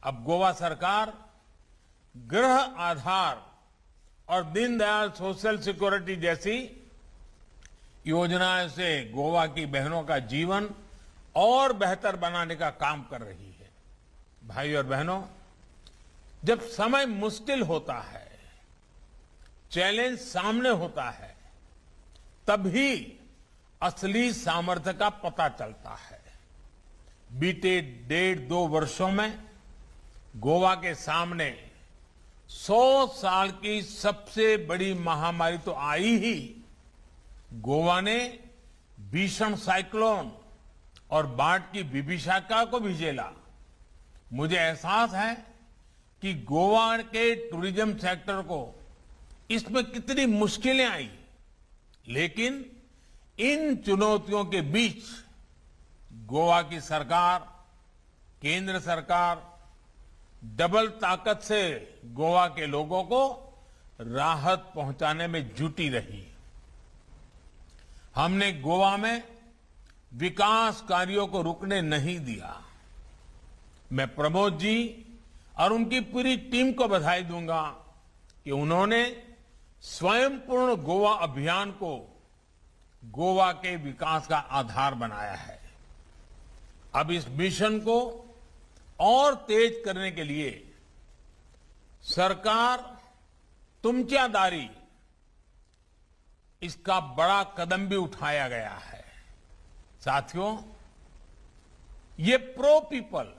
अब गोवा सरकार गृह आधार और दीनदयाल सोशल सिक्योरिटी जैसी योजनाओं से गोवा की बहनों का जीवन और बेहतर बनाने का काम कर रही है। भाई और बहनों, जब समय मुश्किल होता है, चैलेंज सामने होता है, तभी असली सामर्थ्य का पता चलता है। बीते 1.5-2 वर्षों में गोवा के सामने 100 साल की सबसे बड़ी महामारी तो आई ही, गोवा ने भीषण साइक्लोन और बाढ़ की विभीषिका को भी झेला। मुझे एहसास है कि गोवा के टूरिज्म सेक्टर को इसमें कितनी मुश्किलें आई, लेकिन इन चुनौतियों के बीच गोवा की सरकार, केंद्र सरकार डबल ताकत से गोवा के लोगों को राहत पहुंचाने में जुटी रही। हमने गोवा में विकास कार्यों को रुकने नहीं दिया। मैं प्रमोद जी और उनकी पूरी टीम को बधाई दूंगा कि उन्होंने स्वयं पूर्ण गोवा अभियान को गोवा के विकास का आधार बनाया है। अब इस मिशन को और तेज करने के लिए सरकार तुमच्या दारी इसका बड़ा कदम भी उठाया गया है। साथियों, ये प्रो पीपल,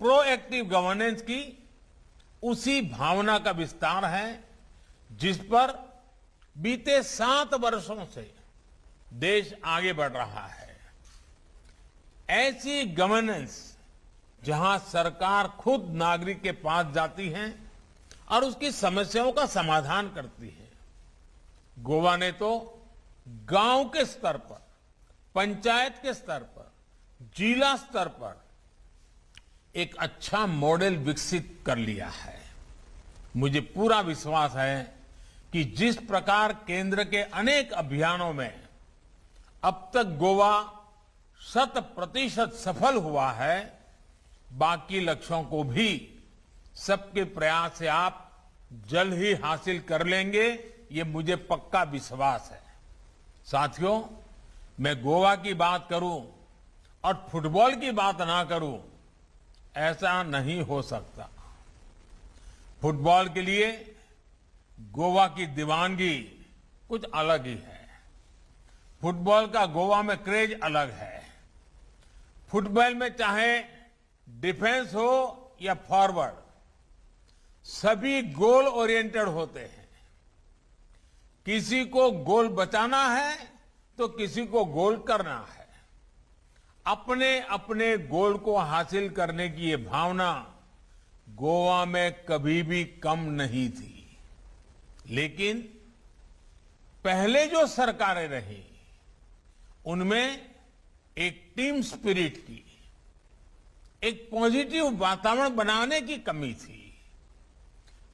प्रोएक्टिव गवर्नेंस की उसी भावना का विस्तार है जिस पर बीते 7 वर्षों से देश आगे बढ़ रहा है। ऐसी गवर्नेंस जहां सरकार खुद नागरिक के पास जाती है और उसकी समस्याओं का समाधान करती है। गोवा ने तो गांव के स्तर पर, पंचायत के स्तर पर, जिला स्तर पर एक अच्छा मॉडल विकसित कर लिया है। मुझे पूरा विश्वास है कि जिस प्रकार केंद्र के अनेक अभियानों में अब तक गोवा 100% सफल हुआ है, बाकी लक्ष्यों को भी सबके प्रयास से आप जल्द ही हासिल कर लेंगे, ये मुझे पक्का विश्वास है। साथियों, मैं गोवा की बात करूं और फुटबॉल की बात ना करूं, ऐसा नहीं हो सकता। फुटबॉल के लिए गोवा की दीवानगी कुछ अलग ही है। फुटबॉल का गोवा में क्रेज अलग है। फुटबॉल में चाहे डिफेंस हो या फॉरवर्ड, सभी गोल ओरिएंटेड होते हैं। किसी को गोल बचाना है तो किसी को गोल करना है। अपने अपने गोल को हासिल करने की ये भावना गोवा में कभी भी कम नहीं थी। लेकिन पहले जो सरकारें रही, उनमें एक टीम स्पिरिट की, एक पॉजिटिव वातावरण बनाने की कमी थी।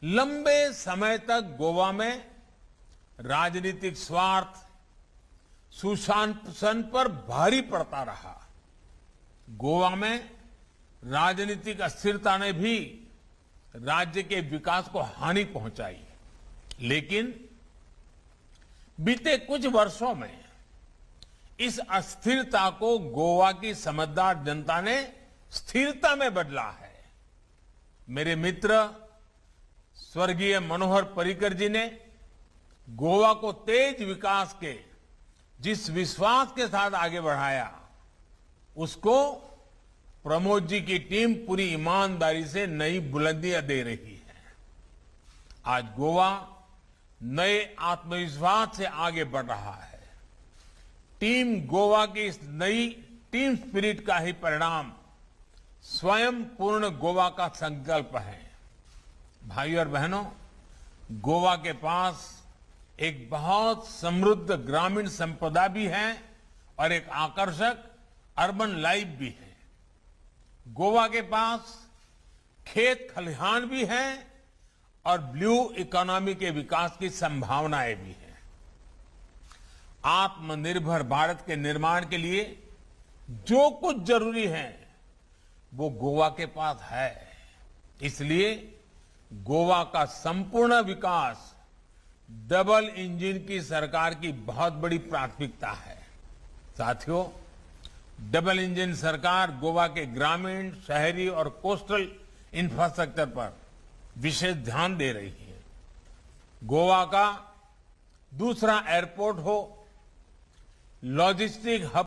लंबे समय तक गोवा में राजनीतिक स्वार्थ सुशासन पर भारी पड़ता रहा। गोवा में राजनीतिक अस्थिरता ने भी राज्य के विकास को हानि पहुंचाई। लेकिन बीते कुछ वर्षों में इस अस्थिरता को गोवा की समझदार जनता ने स्थिरता में बदला है। मेरे मित्र स्वर्गीय मनोहर पर्रिकर जी ने गोवा को तेज विकास के जिस विश्वास के साथ आगे बढ़ाया, उसको प्रमोद जी की टीम पूरी ईमानदारी से नई बुलंदियां दे रही है। आज गोवा नए आत्मविश्वास से आगे बढ़ रहा है। टीम गोवा की इस नई टीम स्पिरिट का ही परिणाम स्वयं पूर्ण गोवा का संकल्प है। भाई और बहनों, गोवा के पास एक बहुत समृद्ध ग्रामीण संपदा भी है और एक आकर्षक अर्बन लाइफ भी है। गोवा के पास खेत खलिहान भी है और ब्लू इकोनॉमी के विकास की संभावनाएं भी हैं। आत्मनिर्भर भारत के निर्माण के लिए जो कुछ जरूरी है वो गोवा के पास है। इसलिए गोवा का संपूर्ण विकास डबल इंजन की सरकार की बहुत बड़ी प्राथमिकता है। साथियों, डबल इंजन सरकार गोवा के ग्रामीण, शहरी और कोस्टल इंफ्रास्ट्रक्चर पर विशेष ध्यान दे रही है। गोवा का दूसरा एयरपोर्ट हो, लॉजिस्टिक हब